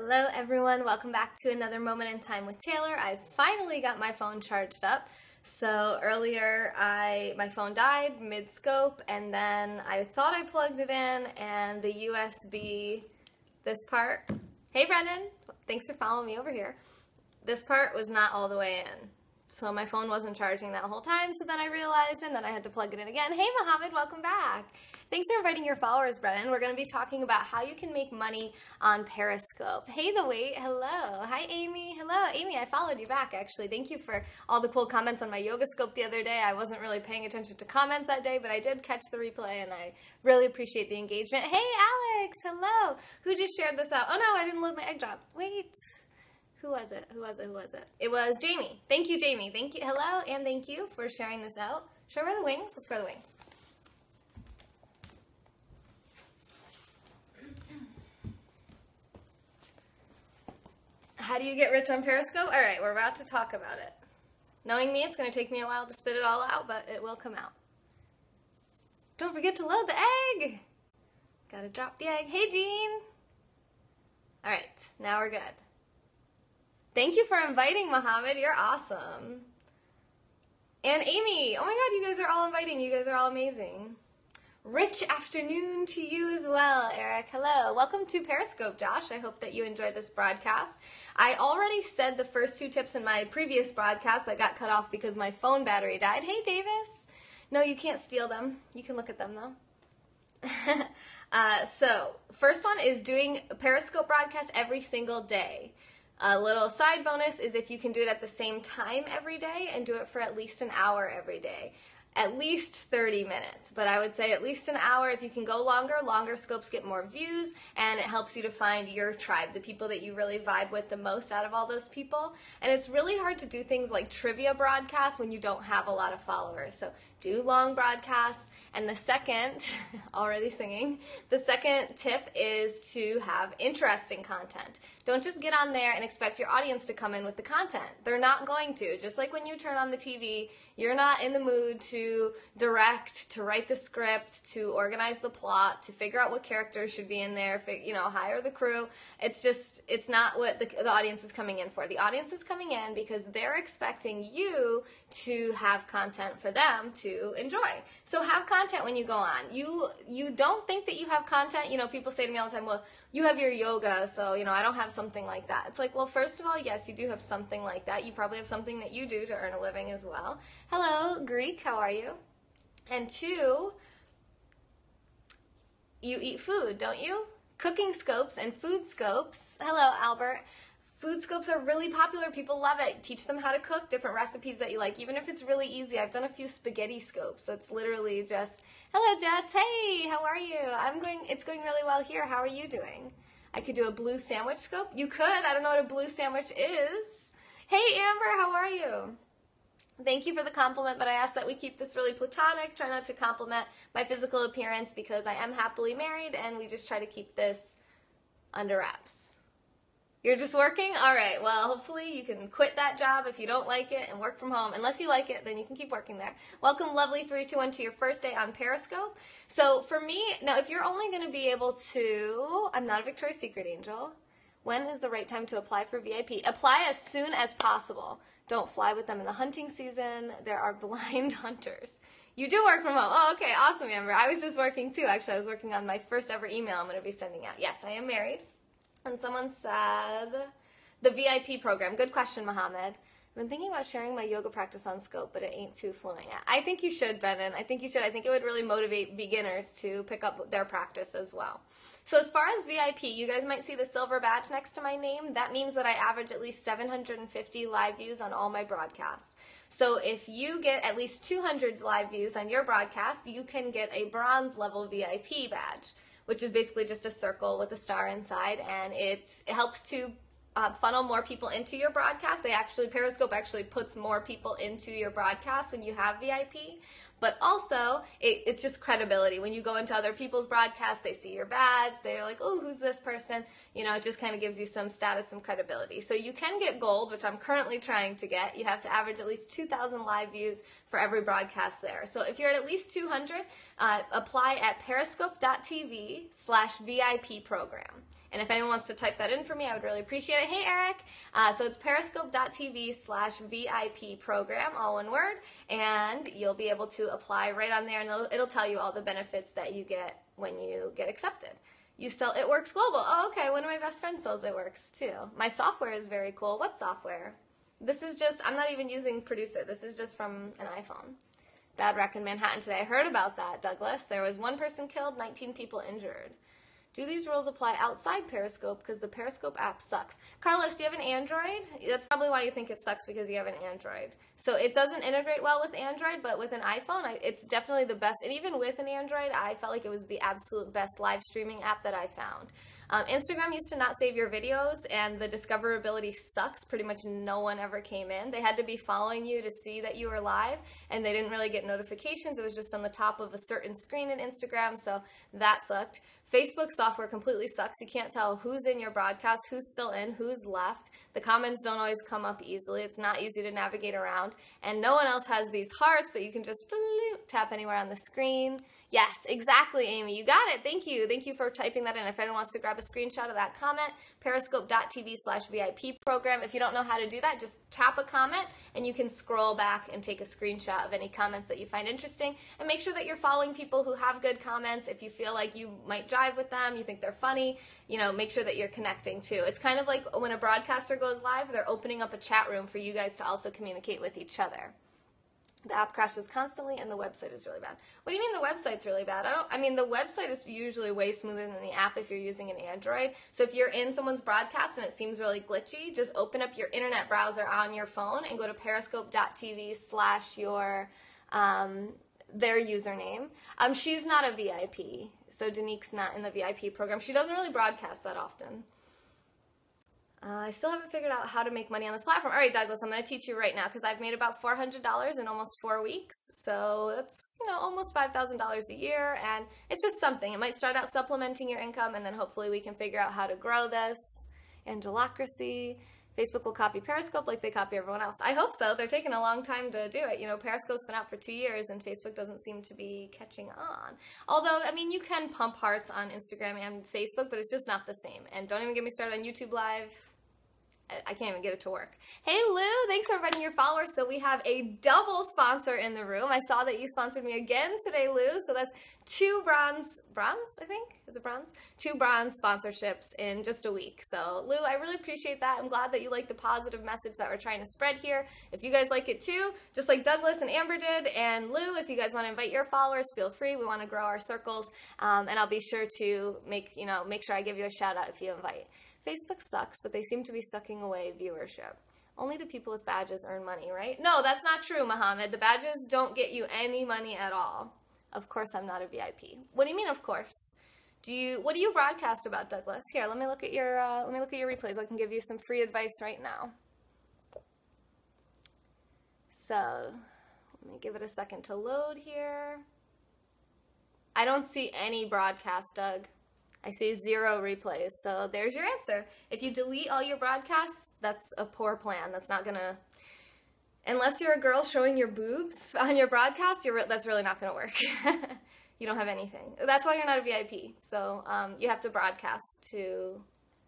Hello everyone, welcome back to another Moment in Time with Taylor. I finally got my phone charged up. So earlier my phone died mid-scope, and then I thought I plugged it in and the USB, this part, hey Brendan, thanks for following me over here. This part was not all the way in. So my phone wasn't charging that whole time, so then I realized, and then I had to plug it in again. Hey Mohammed, welcome back. Thanks for inviting your followers, Brennan. We're going to be talking about how you can make money on Periscope. Hey The Wait, hello. Hi Amy, hello. Amy, I followed you back actually. Thank you for all the cool comments on my yoga scope the other day. I wasn't really paying attention to comments that day, but I did catch the replay and I really appreciate the engagement. Hey Alex, hello. Who just shared this out? Oh no, I didn't load my egg drop. Wait. Who was it? It was Jamie. Thank you, Jamie. Thank you. Hello, and thank you for sharing this out. Should I wear the wings? Let's wear the wings. How do you get rich on Periscope? All right, we're about to talk about it. Knowing me, it's going to take me a while to spit it all out, but it will come out. Don't forget to load the egg. Gotta drop the egg. Hey, Jean. All right, now we're good. Thank you for inviting, Mohammed. You're awesome. And Amy, oh my God, you guys are all inviting. You guys are all amazing. Rich afternoon to you as well, Eric. Hello. Welcome to Periscope, Josh. I hope that you enjoyed this broadcast. I already said the first two tips in my previous broadcast that got cut off because my phone battery died. Hey, Davis. No, you can't steal them. You can look at them, though. So, first one is doing a Periscope broadcast every single day. A little side bonus is if you can do it at the same time every day and do it for at least an hour every day. At least 30 minutes, but I would say at least an hour. If you can go longer, longer scopes get more views, and it helps you to find your tribe, the people that you really vibe with the most out of all those people. And it's really hard to do things like trivia broadcasts when you don't have a lot of followers. So do long broadcasts. And the second, already singing, the second tip is to have interesting content. Don't just get on there and expect your audience to come in with the content. They're not going to. Just like when you turn on the TV, you're not in the mood to direct, to write the script, to organize the plot, to figure out what characters should be in there, hire the crew. It's not what the audience is coming in for. The audience is coming in because they're expecting you to have content for them to enjoy. So have content when you go on. You don't think that you have content. People say to me all the time, well, you have your yoga, so, I don't have something like that. It's like, well, first of all, yes, you do have something like that. You probably have something that you do to earn a living as well. Hello, Greek, how are you? And two, you eat food, don't you? Cooking scopes and food scopes. Hello, Albert. Food scopes are really popular. People love it. Teach them how to cook different recipes that you like, even if it's really easy. I've done a few spaghetti scopes. That's literally just, hello, Jets. Hey, how are you? It's going really well here. How are you doing? I could do a blue sandwich scope. You could. I don't know what a blue sandwich is. Hey, Amber, how are you? Thank you for the compliment, but I ask that we keep this really platonic. Try not to compliment my physical appearance because I am happily married, and we just try to keep this under wraps. You're just working? All right. Well, hopefully you can quit that job if you don't like it and work from home. Unless you like it, then you can keep working there. Welcome, Lovely321, to your first day on Periscope. So for me, now if you're only going to be able to, I'm not a Victoria's Secret angel. When is the right time to apply for VIP? Apply as soon as possible. Don't fly with them in the hunting season. There are blind hunters. You do work from home. Oh, okay. Awesome, Amber. I was just working too. Actually, I was working on my first ever email I'm going to be sending out. Yes, I am married. And someone said, the VIP program. Good question, Mohammed. I've been thinking about sharing my yoga practice on Scope, but it ain't too fluent yet. I think you should, Brennan. I think you should. I think it would really motivate beginners to pick up their practice as well. So as far as VIP, you guys might see the silver badge next to my name. That means that I average at least 750 live views on all my broadcasts. So if you get at least 200 live views on your broadcast, you can get a bronze level VIP badge, which is basically just a circle with a star inside, and it helps to funnel more people into your broadcast. Periscope actually puts more people into your broadcast when you have VIP, but also it's just credibility. When you go into other people's broadcasts, they see your badge, they're like, oh, who's this person? It just kind of gives you some status, some credibility. So you can get gold, which I'm currently trying to get. You have to average at least 2,000 live views for every broadcast there. So if you're at least 200, apply at periscope.tv/VIP program. And if anyone wants to type that in for me, I would really appreciate it. Hey, Eric. So it's periscope.tv/VIP program, all one word. And you'll be able to apply right on there, and it'll tell you all the benefits that you get when you get accepted. You sell It Works Global. Oh, okay. One of my best friends sells It Works too. My software is very cool. What software? This is just, I'm not even using Producer. This is just from an iPhone. Bad wreck in Manhattan today. I heard about that, Douglas. There was 1 person killed, 19 people injured. Do these rules apply outside Periscope? Because the Periscope app sucks. Carlos, do you have an Android? That's probably why you think it sucks, because you have an Android. So it doesn't integrate well with Android, but with an iPhone, it's definitely the best. And even with an Android, I felt like it was the absolute best live streaming app that I found. Instagram used to not save your videos, and the discoverability sucks. Pretty much no one ever came in. They had to be following you to see that you were live, and they didn't really get notifications. It was just on the top of a certain screen in Instagram, so that sucked. Facebook software completely sucks. You can't tell who's in your broadcast, who's still in, who's left. The comments don't always come up easily. It's not easy to navigate around, and no one else has these hearts that you can just tap anywhere on the screen. Yes, exactly, Amy. You got it. Thank you. Thank you for typing that in. If anyone wants to grab a screenshot of that comment, periscope.tv/VIP program. If you don't know how to do that, just tap a comment and you can scroll back and take a screenshot of any comments that you find interesting. And make sure that you're following people who have good comments. If you feel like you might jive with them, you think they're funny, make sure that you're connecting too. It's kind of like when a broadcaster goes live, they're opening up a chat room for you guys to also communicate with each other. The app crashes constantly, and the website is really bad. What do you mean the website's really bad? The website is usually way smoother than the app if you're using an Android. So if you're in someone's broadcast and it seems really glitchy, just open up your internet browser on your phone and go to periscope.tv/your their username. She's not a VIP, so Danique's not in the VIP program. She doesn't really broadcast that often. I still haven't figured out how to make money on this platform. All right, Douglas, I'm going to teach you right now, because I've made about $400 in almost 4 weeks. So that's, almost $5,000 a year, and it's just something. It might start out supplementing your income, and then hopefully we can figure out how to grow this. Angelocracy. Facebook will copy Periscope like they copy everyone else. I hope so. They're taking a long time to do it. Periscope's been out for 2 years, and Facebook doesn't seem to be catching on. Although, you can pump hearts on Instagram and Facebook, but it's just not the same. And don't even get me started on YouTube Live. I can't even get it to work. Hey, Lou, thanks for inviting your followers. So we have a double sponsor in the room. I saw that you sponsored me again today, Lou. So that's 2 bronze, I think? Is it bronze? 2 bronze sponsorships in just a week. So, Lou, I really appreciate that. I'm glad that you like the positive message that we're trying to spread here. If you guys like it too, just like Douglas and Amber did, and Lou, if you guys want to invite your followers, feel free. We want to grow our circles, and I'll be sure to make sure I give you a shout out if you invite. Facebook sucks, but they seem to be sucking away viewership. Only the people with badges earn money, right? No, that's not true, Mohammed. The badges don't get you any money at all. Of course, I'm not a VIP. What do you mean, of course? What do you broadcast about, Douglas? Here, let me look at your replays. I can give you some free advice right now. So, let me give it a second to load here. I don't see any broadcast, Doug. I see 0 replays, so there's your answer. If you delete all your broadcasts, that's a poor plan. That's not gonna, unless you're a girl showing your boobs on your broadcast, that's really not gonna work. You don't have anything. That's why you're not a VIP. So you have to broadcast to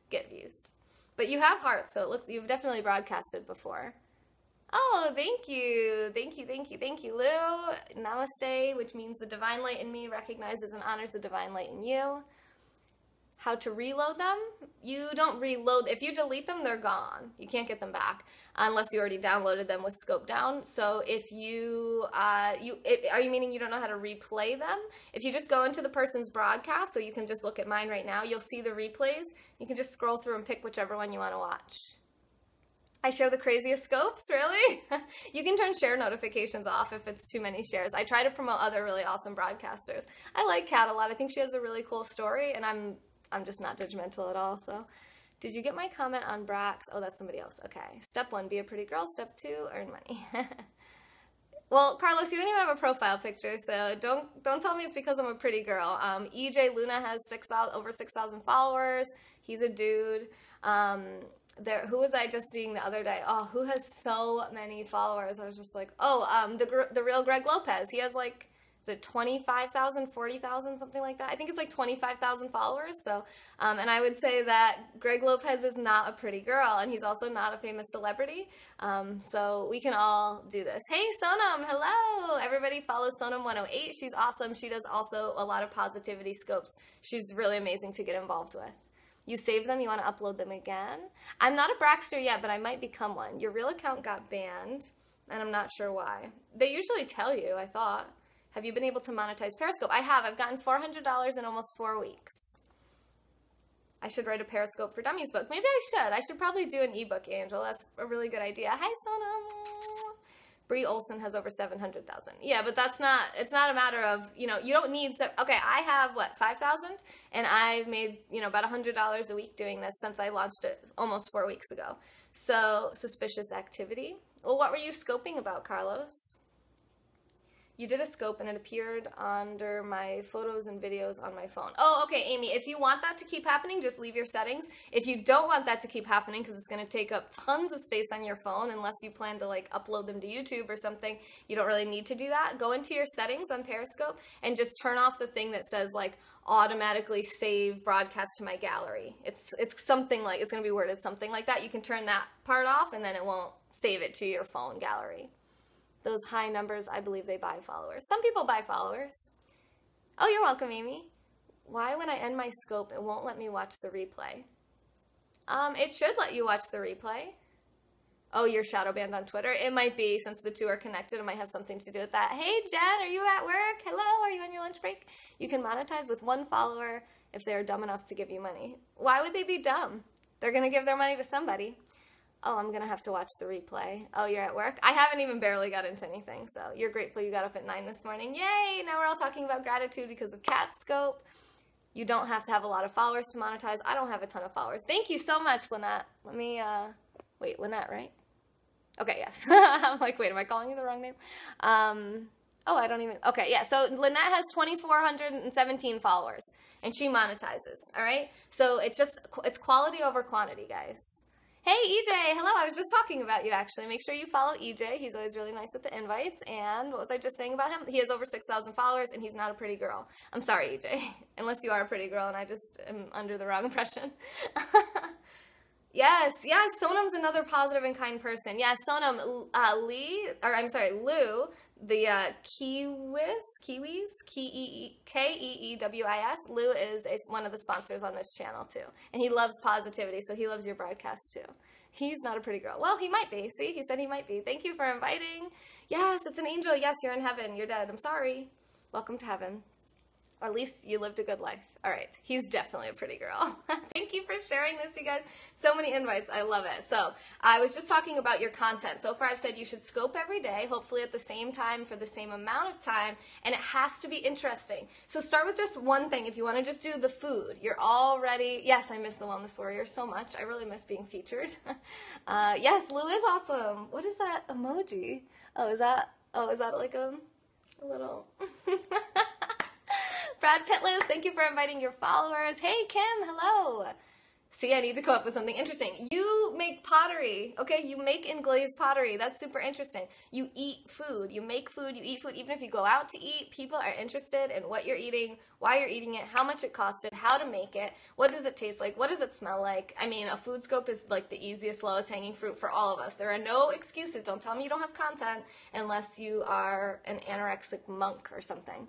get views. But you have hearts, so it looks you've definitely broadcasted before. Oh, thank you, Lou. Namaste, which means the divine light in me recognizes and honors the divine light in you. How to reload them? You don't reload. If you delete them, they're gone. You can't get them back unless you already downloaded them with Scope Down. So if are you meaning you don't know how to replay them? If you just go into the person's broadcast, so you can just look at mine right now, you'll see the replays. You can just scroll through and pick whichever one you want to watch. I share the craziest scopes, really? You can turn share notifications off if it's too many shares. I try to promote other really awesome broadcasters. I like Kat a lot. I think she has a really cool story, and I'm just not judgmental at all. So, did you get my comment on Brax? Oh, that's somebody else. Okay. Step 1, be a pretty girl. Step 2, earn money. Well, Carlos, you don't even have a profile picture, so don't tell me it's because I'm a pretty girl. EJ Luna has over 6,000 followers. He's a dude. Who was I just seeing the other day? Oh, who has so many followers? I was just like, the real Greg Lopez. He has like is it 25,000, 40,000, something like that? I think it's like 25,000 followers. So, and I would say that Greg Lopez is not a pretty girl, and he's also not a famous celebrity. So we can all do this. Hey, Sonam, hello. Everybody follow Sonam 108. She's awesome. She does also a lot of positivity scopes. She's really amazing to get involved with. You saved them, you want to upload them again? I'm not a Braxter yet, but I might become one. Your real account got banned, and I'm not sure why. They usually tell you, I thought. Have you been able to monetize Periscope? I have. I've gotten $400 in almost 4 weeks. I should write a Periscope for Dummies book. Maybe I should. I should probably do an ebook, Angel. That's a really good idea. Hi, Sonam. Brie Olson has over 700,000. Yeah, but that's not, it's not a matter of, you don't need, okay, I have, 5,000? And I've made, about $100 a week doing this since I launched it almost 4 weeks ago. So, suspicious activity. Well, what were you scoping about, Carlos? You did a scope and it appeared under my photos and videos on my phone. Oh, okay, Amy, if you want that to keep happening, just leave your settings. If you don't want that to keep happening because it's going to take up tons of space on your phone, unless you plan to upload them to YouTube or something, you don't really need to do that. Go into your settings on Periscope and just turn off the thing that says automatically save broadcast to my gallery. It's something it's going to be worded something like that. You can turn that part off and then it won't save it to your phone gallery. Those high numbers, I believe they buy followers. Some people buy followers. Oh, you're welcome, Amy. Why, when I end my scope, it won't let me watch the replay? It should let you watch the replay. Oh, you're shadow banned on Twitter? It might be, since the two are connected. It might have something to do with that. Hey, Jen, are you at work? Hello, are you on your lunch break? You can monetize with one follower if they are dumb enough to give you money. Why would they be dumb? They're going to give their money to somebody. Oh, I'm going to have to watch the replay. Oh, you're at work? I haven't even barely got into anything, so you're grateful you got up at 9 this morning. Yay! Now we're all talking about gratitude because of Catscope. You don't have to have a lot of followers to monetize. I don't have a ton of followers. Thank you so much, Lynette. Let me, wait, Lynette, right? Okay, yes. I'm like, wait, am I calling you the wrong name? Oh, I don't even, okay, yeah, so Lynette has 2,417 followers, and she monetizes, all right? So it's quality over quantity, guys. Hey, EJ, hello, I was just talking about you, actually. Make sure you follow EJ. He's always really nice with the invites. And what was I just saying about him? He has over 6,000 followers, and he's not a pretty girl. I'm sorry, EJ, unless you are a pretty girl, and I just am under the wrong impression. Yes, Sonam's another positive and kind person. Yeah, Sonam, Lou, the Keewees, Keewis, Lou is one of the sponsors on this channel, too. And he loves positivity, so he loves your broadcast, too. He's not a pretty girl. Well, he might be. See, he said he might be. Thank you for inviting. Yes, it's an angel. Yes, you're in heaven. You're dead. I'm sorry. Welcome to heaven. Or at least you lived a good life. All right. He's definitely a pretty girl. Thank you for sharing this, you guys. So many invites. I love it. So I was just talking about your content. So far I've said you should scope every day, hopefully at the same time for the same amount of time, and it has to be interesting. So start with just one thing. If you want to just do the food, you're already, yes, I miss the Wellness Warrior so much. I really miss being featured. Yes, Lou is awesome. What is that emoji? Is that like a little... Brad Pitlis, thank you for inviting your followers. Hey, Kim, hello. See, I need to come up with something interesting. You make pottery, okay? You make and glaze pottery. That's super interesting. You eat food. You make food. You eat food. Even if you go out to eat, people are interested in what you're eating, why you're eating it, how much it costed, how to make it, what does it taste like, what does it smell like. I mean, a food scope is like the easiest, lowest hanging fruit for all of us. There are no excuses. Don't tell me you don't have content unless you are an anorexic monk or something.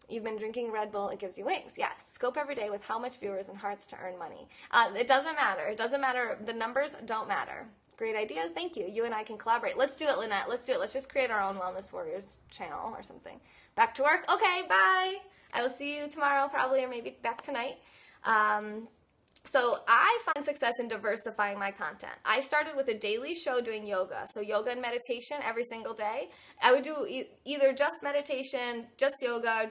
You've been drinking Red Bull, it gives you wings. Yes, scope every day with how much viewers and hearts to earn money. It doesn't matter. It doesn't matter. The numbers don't matter. Great ideas. Thank you. You and I can collaborate. Let's do it, Lynette. Let's do it. Let's just create our own Wellness Warriors channel or something. Back to work? Okay, bye. I will see you tomorrow probably, or maybe back tonight. So I find success in diversifying my content. I started with a daily show doing yoga. So yoga and meditation every single day. I would do either just meditation, just yoga,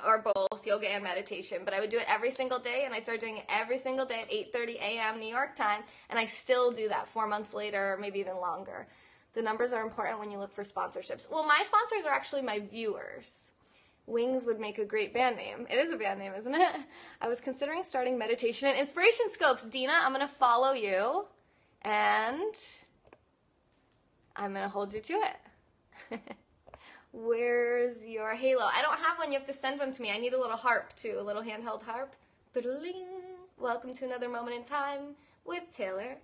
or both, yoga and meditation. But I would do it every single day, and I started doing it every single day at 8:30 a.m. New York time. And I still do that 4 months later, or maybe even longer. The numbers are important when you look for sponsorships. Well, my sponsors are actually my viewers. Wings would make a great band name. It is a band name, isn't it? I was considering starting meditation and inspiration scopes. Dina, I'm going to follow you, and I'm going to hold you to it. Where's your halo? I don't have one. You have to send one to me. I need a little harp, too. A little handheld harp. Ba-da-ling. Welcome to another moment in time with Taylor.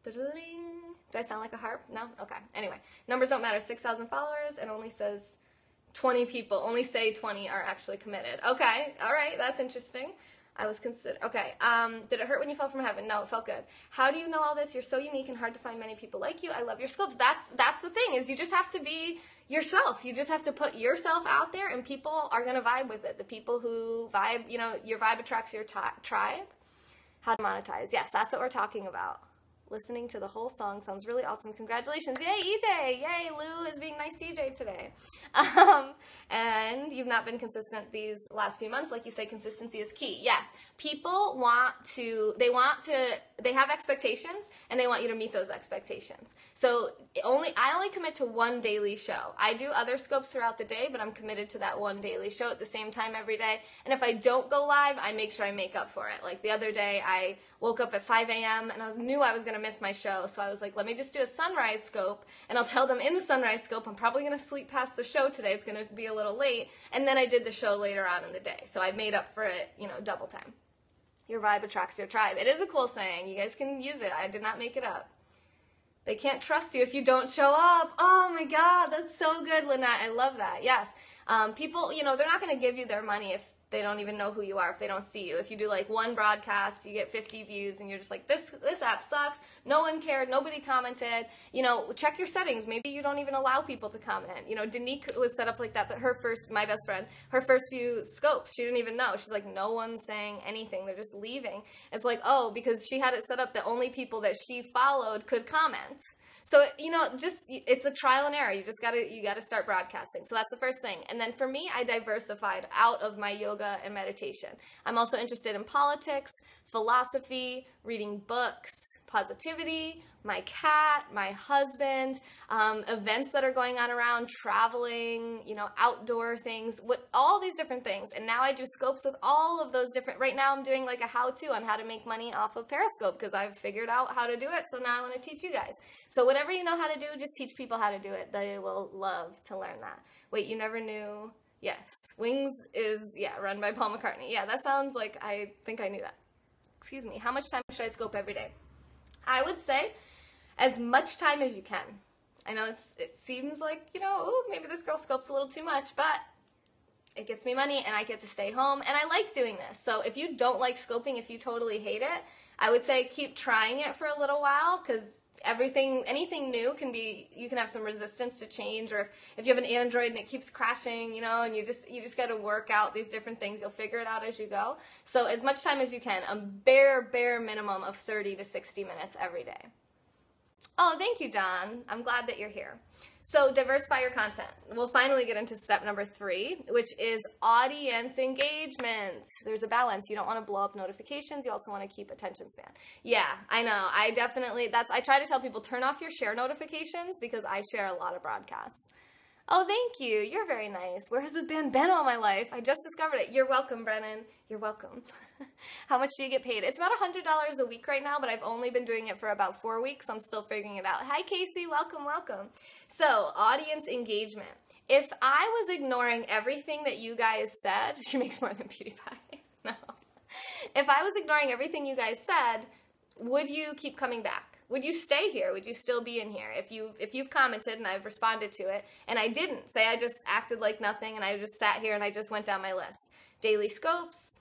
Ba-da-ling. Do I sound like a harp? No? Okay. Anyway, numbers don't matter. 6,000 followers. It only says 20 people. Only say 20 are actually committed. Okay. All right. That's interesting. I was considered. Okay. Did it hurt when you fell from heaven? No, it felt good. How do you know all this? You're so unique and hard to find many people like you. I love your scopes. That's the thing, is you just have to be yourself. You just have to put yourself out there, and people are going to vibe with it. The people who vibe, your vibe attracts your tribe. How to monetize. Yes, that's what we're talking about. Listening to the whole song sounds really awesome. Congratulations. Yay, EJ. Yay, Lou is being nice to EJ today. And you've not been consistent these last few months. Like you say, consistency is key. Yes, people they have expectations, and they want you to meet those expectations. So I only commit to one daily show. I do other scopes throughout the day, but I'm committed to that one daily show at the same time every day. And if I don't go live, I make sure I make up for it. Like the other day, I woke up at 5 a.m. and I knew I was going to miss my show. So I was like, let me just do a sunrise scope, and I'll tell them in the sunrise scope, I'm probably going to sleep past the show today. It's going to be a little late. And then I did the show later on in the day. So I made up for it, double time. Your vibe attracts your tribe. It is a cool saying. You guys can use it. I did not make it up. They can't trust you if you don't show up. Oh my God, that's so good, Lynette. I love that. Yes. People, they're not going to give you their money if they don't even know who you are, if they don't see you. If you do like one broadcast, you get 50 views, and you're just like, this app sucks. No one cared. Nobody commented. Check your settings. Maybe you don't even allow people to comment. Danique was set up like that my best friend, her first few scopes, she didn't even know. She's like, no one's saying anything. They're just leaving. It's like, oh, because she had it set up that only people that she followed could comment. So, it's a trial and error. You gotta start broadcasting. So that's the first thing. And then for me, I diversified out of my yoga and meditation. I'm also interested in politics, philosophy, reading books, positivity, my cat, my husband, events that are going on around, traveling, outdoor things, all these different things. And now I do scopes with all of those different, right now I'm doing like a how-to on how to make money off of Periscope, because I've figured out how to do it. So now I want to teach you guys. So whatever you know how to do, just teach people how to do it. They will love to learn that. Wait, you never knew? Yes. Wings is, run by Paul McCartney. Yeah, that sounds like, I think I knew that. Excuse me. How much time should I scope every day? I would say as much time as you can. I know it seems like, maybe this girl scopes a little too much, but it gets me money, and I get to stay home, and I like doing this. So if you don't like scoping, if you totally hate it, I would say keep trying it for a little while, because anything new you can have some resistance to change, or if you have an Android and it keeps crashing, and you just got to work out these different things. You'll figure it out as you go. So as much time as you can, a bare minimum of 30 to 60 minutes every day. Oh, thank you, John. I'm glad that you're here. So diversify your content. We'll finally get into step number 3, which is audience engagement. There's a balance. You don't want to blow up notifications. You also want to keep attention span. Yeah, I know. I try to tell people, turn off your share notifications, because I share a lot of broadcasts. Oh, thank you. You're very nice. Where has this band been all my life? I just discovered it. You're welcome, Brennan. You're welcome. How much do you get paid? It's about $100 a week right now, but I've only been doing it for about 4 weeks. So I'm still figuring it out. Hi, Casey. Welcome. So, audience engagement. If I was ignoring everything that you guys said, she makes more than PewDiePie. No. If I was ignoring everything you guys said, would you keep coming back? Would you stay here? Would you still be in here? If you've commented and I've responded to it, and I didn't, say I just acted like nothing and I just sat here and I just went down my list. Daily scopes.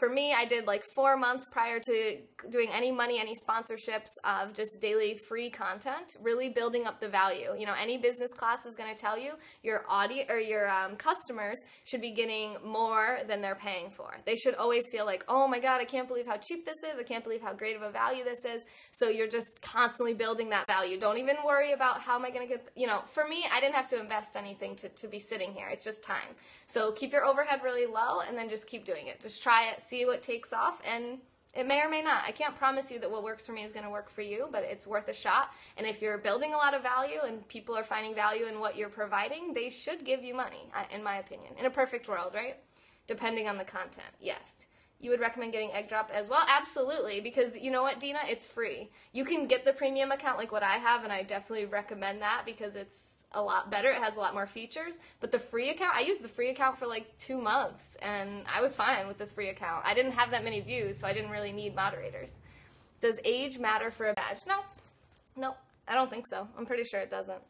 For me, I did like 4 months prior to doing any money, any sponsorships of just daily free content, really building up the value. Any business class is going to tell you your audience or your customers should be getting more than they're paying for. They should always feel like, oh my God, I can't believe how cheap this is. I can't believe how great of a value this is. So you're just constantly building that value. Don't even worry about how am I going to get, for me, I didn't have to invest anything to be sitting here. It's just time. So keep your overhead really low, and then just keep doing it. Just try it, see what takes off, and it may or may not. I can't promise you that what works for me is going to work for you, but it's worth a shot. And if you're building a lot of value and people are finding value in what you're providing, they should give you money, in my opinion. In a perfect world, right? Depending on the content, yes. You would recommend getting Egg Drop as well? Absolutely, because you know what, Dina? It's free. You can get the premium account like what I have, and I definitely recommend that because it's a lot better. It has a lot more features. But the free account, I used the free account for like 2 months, and I was fine with the free account. I didn't have that many views, so I didn't really need moderators. Does age matter for a badge? No, I don't think so. I'm pretty sure it doesn't.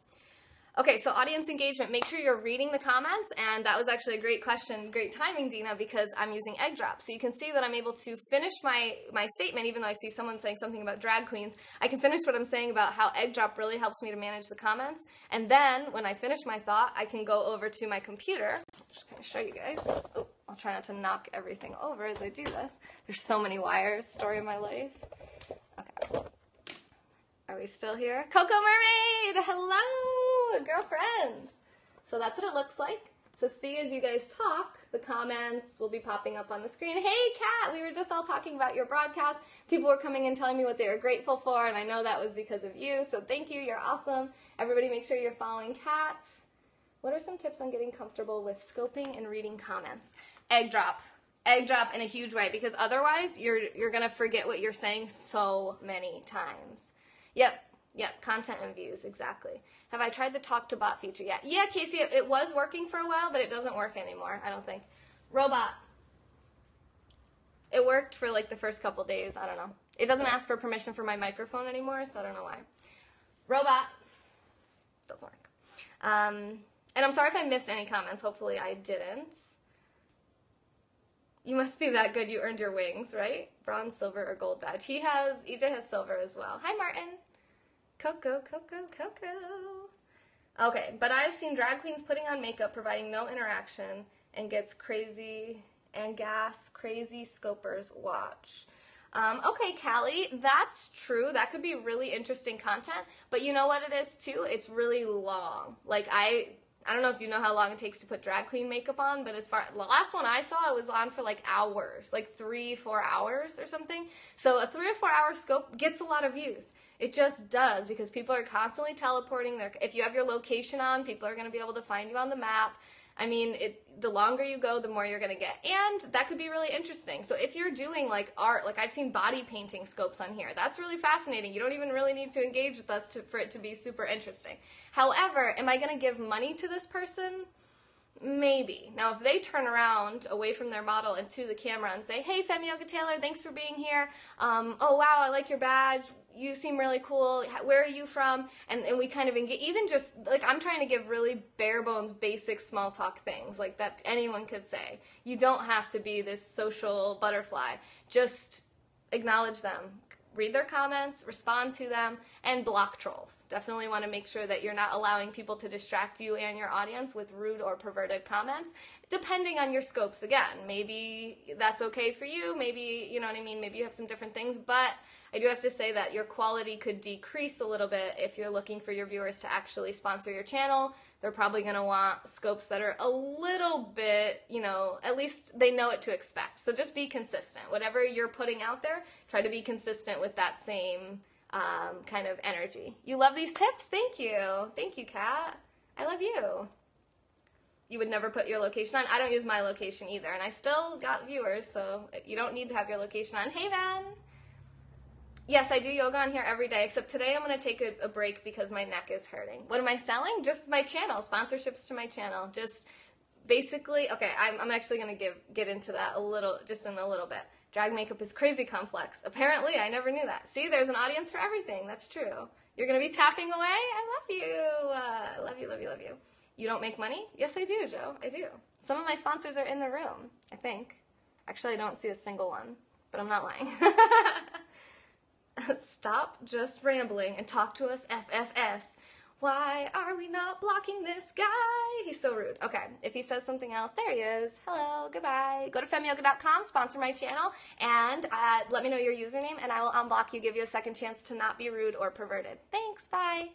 Okay, so audience engagement, make sure you're reading the comments, and that was actually a great question, great timing, Dina, because I'm using Egg Drop. So you can see that I'm able to finish my statement, even though I see someone saying something about drag queens. I can finish what I'm saying about how Egg Drop really helps me to manage the comments, and then when I finish my thought, I can go over to my computer. I'm just going to show you guys. Oh, I'll try not to knock everything over as I do this. There's so many wires, story of my life. Okay. Are we still here? Coco Mermaid! Hello, girlfriends! So that's what it looks like. So see, as you guys talk, the comments will be popping up on the screen. Hey, Kat, we were just all talking about your broadcast. People were coming in telling me what they were grateful for, and I know that was because of you. So thank you, you're awesome. Everybody make sure you're following Kat. What are some tips on getting comfortable with scoping and reading comments? Egg Drop. Egg Drop in a huge way, because otherwise you're going to forget what you're saying so many times. Yep, content and views, exactly. Have I tried the talk to bot feature yet? Yeah, Casey, it was working for a while, but it doesn't work anymore, I don't think. Robot. It worked for like the first couple days, I don't know. It doesn't ask for permission for my microphone anymore, so I don't know why. Robot. Doesn't work. And I'm sorry if I missed any comments, hopefully I didn't. You must be that good you earned your wings, right? Bronze, silver, or gold badge. EJ has silver as well. Hi, Martin. Coco. Okay, but I've seen drag queens putting on makeup, providing no interaction, and gets crazy and gas crazy scopers watch. Okay, Callie, that's true. That could be really interesting content, but you know what it is too? It's really long. Like I don't know if you know how long it takes to put drag queen makeup on, but the last one I saw, it was on for like hours, like 3-4 hours or something. So a 3 or 4 hour scope gets a lot of views. It just does, because people are constantly teleporting. If you have your location on, people are going to be able to find you on the map. I mean, the longer you go, the more you're going to get. And that could be really interesting. So if you're doing like art, like I've seen body painting scopes on here. That's really fascinating. You don't even really need to engage with us for it to be super interesting. However, am I going to give money to this person? Maybe. Now, if they turn around away from their model and to the camera and say, hey, Femme Yoga Taylor, thanks for being here. Oh, wow, I like your badge. You seem really cool. Where are you from? And we kind of engage, even just, like, I'm trying to give really bare bones, basic small talk things, like, that anyone could say. You don't have to be this social butterfly. Just acknowledge them. Read their comments, respond to them, and block trolls. Definitely want to make sure that you're not allowing people to distract you and your audience with rude or perverted comments, depending on your scopes again. Maybe that's okay for you, maybe, you know what I mean, maybe you have some different things, but I do have to say that your quality could decrease a little bit if you're looking for your viewers to actually sponsor your channel. They're probably going to want scopes that are a little bit, you know, at least they know what to expect. So just be consistent. Whatever you're putting out there, try to be consistent with that same kind of energy. You love these tips? Thank you. Thank you, Kat. I love you. You would never put your location on? I don't use my location either, and I still got viewers, so you don't need to have your location on. Hey, Van. Yes, I do yoga on here every day, except today I'm going to take a break because my neck is hurting. What am I selling? Just my channel, sponsorships to my channel. Just basically, okay, I'm actually going to get into that just in a little bit. Drag makeup is crazy complex. Apparently, I never knew that. See, there's an audience for everything. That's true. You're going to be tapping away? I love you. Love you, love you, love you. You don't make money? Yes, I do, Joe. I do. Some of my sponsors are in the room, I think. Actually, I don't see a single one, but I'm not lying. Stop just rambling and talk to us, FFS. Why are we not blocking this guy? He's so rude. Okay, if he says something else, there he is. Hello, goodbye. Go to femyoga.com, sponsor my channel, and let me know your username, and I will unblock you, give you a second chance to not be rude or perverted. Thanks, bye.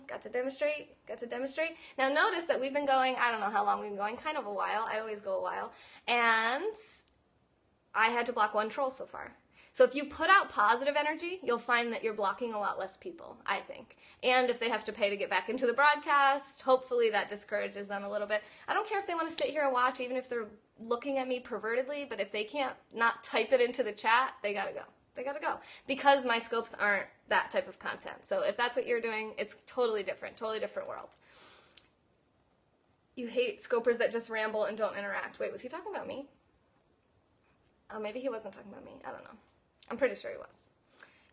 Got to demonstrate. Now notice that we've been going, I don't know how long we've been going, kind of a while. I always go a while. And I had to block one troll so far. So if you put out positive energy, you'll find that you're blocking a lot less people, I think. And if they have to pay to get back into the broadcast, hopefully that discourages them a little bit. I don't care if they want to sit here and watch, even if they're looking at me pervertedly, but if they can't not type it into the chat, they gotta go. They gotta go. Because my scopes aren't that type of content. So if that's what you're doing, it's totally different world. You hate scopers that just ramble and don't interact. Wait, was he talking about me? Oh, maybe he wasn't talking about me. I don't know. I'm pretty sure he was.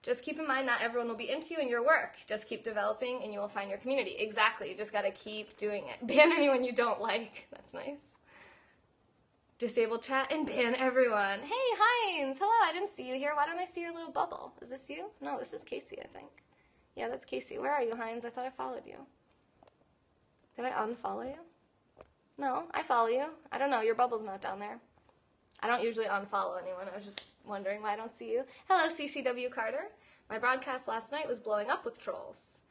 Just keep in mind, not everyone will be into you and your work. Just keep developing and you will find your community. Exactly. You just got to keep doing it. Ban anyone you don't like. That's nice. Disable chat and ban everyone. Hey, Heinz. Hello, I didn't see you here. Why don't I see your little bubble? Is this you? No, this is Casey, I think. Yeah, that's Casey. Where are you, Heinz? I thought I followed you. Did I unfollow you? No, I follow you. I don't know. Your bubble's not down there. I don't usually unfollow anyone. I was just wondering why I don't see you. Hello, CCW Carter. My broadcast last night was blowing up with trolls.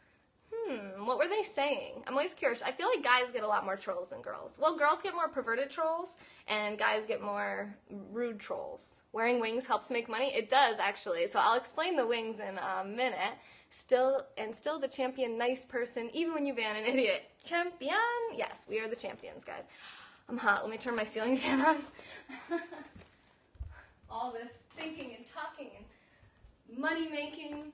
What were they saying? I'm always curious. I feel like guys get a lot more trolls than girls. Well, girls get more perverted trolls, and guys get more rude trolls. Wearing wings helps make money? It does, actually. So I'll explain the wings in a minute. Still the champion, nice person, even when you ban an idiot. Champion? Yes, we are the champions, guys. I'm hot. Let me turn my ceiling fan on. All this thinking and talking and money making,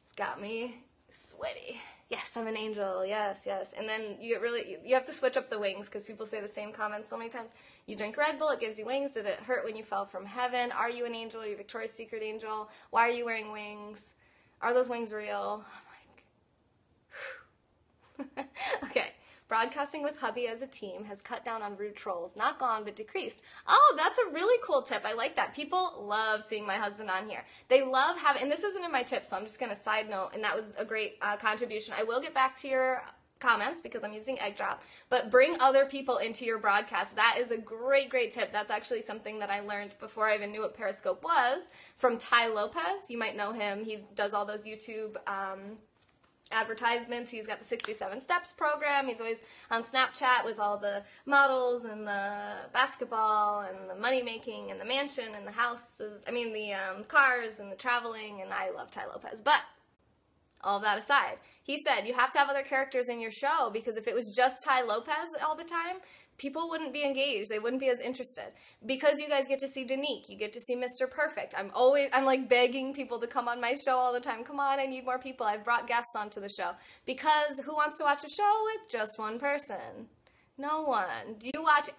it's got me sweaty. Yes, I'm an angel. Yes, yes. And then you have to switch up the wings because people say the same comments so many times. You drink Red Bull, it gives you wings. Did it hurt when you fell from heaven? Are you an angel? Are you Victoria's Secret angel? Why are you wearing wings? Are those wings real? Oh my. Okay. Broadcasting with hubby as a team has cut down on rude trolls. Not gone, but decreased. Oh, that's a really cool tip. I like that. People love seeing my husband on here. They love having, and this isn't in my tips, so I'm just going to side note, and that was a great contribution. I will get back to your comments because I'm using egg drop, but bring other people into your broadcast. That is a great, great tip. That's actually something that I learned before I even knew what Periscope was from Ty Lopez. You might know him. He does all those YouTube advertisements. He's got the 67 Steps program. He's always on Snapchat with all the models and the basketball and the money making and the mansion and the houses. I mean, the cars and the traveling, and I love Ty Lopez. But all of that aside, he said you have to have other characters in your show because if it was just Ty Lopez all the time, people wouldn't be engaged. They wouldn't be as interested. Because you guys get to see Danique. You get to see Mr. Perfect. I'm like begging people to come on my show all the time. Come on, I need more people. I've brought guests onto the show. Because who wants to watch a show with just one person? No one. Do you watch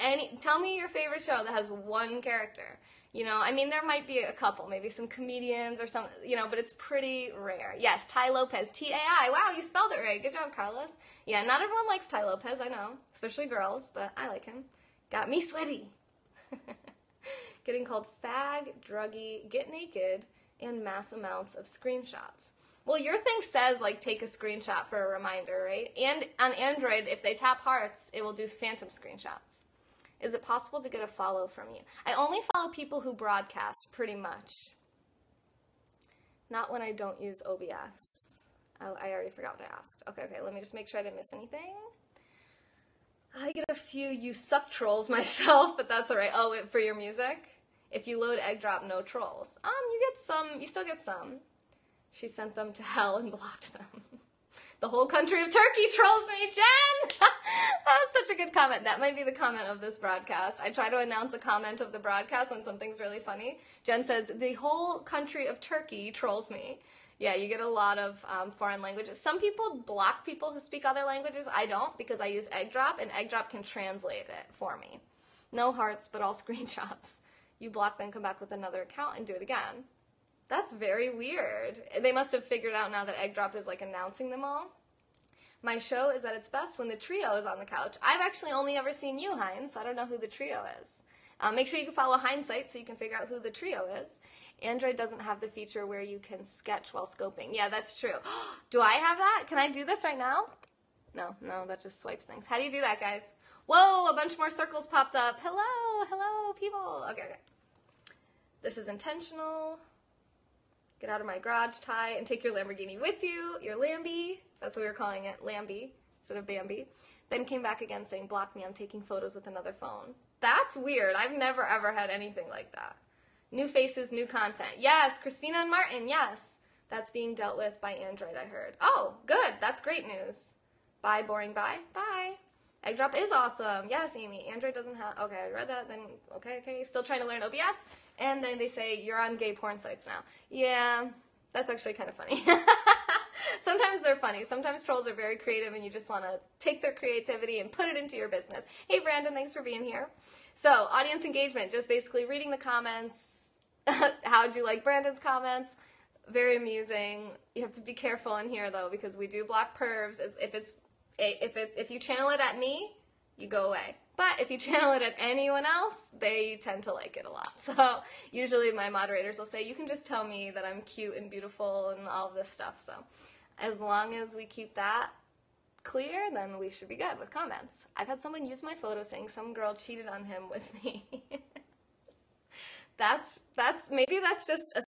tell me your favorite show that has one character. You know, I mean, there might be a couple, maybe some comedians or something, you know, but it's pretty rare. Yes, Ty Lopez, T-A-I. Wow, you spelled it right. Good job, Carlos. Yeah, not everyone likes Ty Lopez, I know, especially girls, but I like him. Got me sweaty. Getting called fag, druggy, get naked, and mass amounts of screenshots. Well, your thing says, like, take a screenshot for a reminder, right? And on Android, if they tap hearts, it will do phantom screenshots. Is it possible to get a follow from you? I only follow people who broadcast, pretty much. Not when I don't use OBS. I already forgot what I asked. Okay, let me just make sure I didn't miss anything. I get a few you suck trolls myself, but that's all right. Oh, for your music? If you load egg drop, no trolls. You still get some. She sent them to hell and blocked them. The whole country of Turkey trolls me, Jen! That was such a good comment. That might be the comment of this broadcast. I try to announce a comment of the broadcast when something's really funny. Jen says, the whole country of Turkey trolls me. Yeah, you get a lot of foreign languages. Some people block people who speak other languages. I don't because I use egg drop, and egg drop can translate it for me. No hearts, but all screenshots. You block, then come back with another account and do it again. That's very weird. They must have figured out now that egg drop is like announcing them all. My show is at its best when the trio is on the couch. I've actually only ever seen you, Heinz, so I don't know who the trio is. Make sure you can follow Hindsight so you can figure out who the trio is. Android doesn't have the feature where you can sketch while scoping. Yeah, that's true. Do I have that? Can I do this right now? No, that just swipes things. How do you do that, guys? Whoa, a bunch more circles popped up. Hello, people. Okay. This is intentional. Get out of my garage, Ty, and take your Lamborghini with you, your Lamby. That's what we were calling it, Lamby, instead of Bambi. Then came back again saying, block me, I'm taking photos with another phone. That's weird. I've never, ever had anything like that. New faces, new content. Yes, Christina and Martin, yes. That's being dealt with by Android, I heard. Oh, good. That's great news. Bye, boring bye. Bye. Egg drop is awesome. Yes, Amy. Android doesn't have... Okay, I read that. Then, okay. Still trying to learn OBS. And then they say, you're on gay porn sites now. Yeah, that's actually kind of funny. Sometimes they're funny. Sometimes trolls are very creative and you just want to take their creativity and put it into your business. Hey, Brandon, thanks for being here. So, audience engagement, just basically reading the comments. How'd you like Brandon's comments? Very amusing. You have to be careful in here, though, because we do block pervs. If you channel it at me, you go away. But if you channel it at anyone else, they tend to like it a lot. So usually my moderators will say, you can just tell me that I'm cute and beautiful and all of this stuff. So as long as we keep that clear, then we should be good with comments. I've had someone use my photo saying some girl cheated on him with me. Maybe that's just a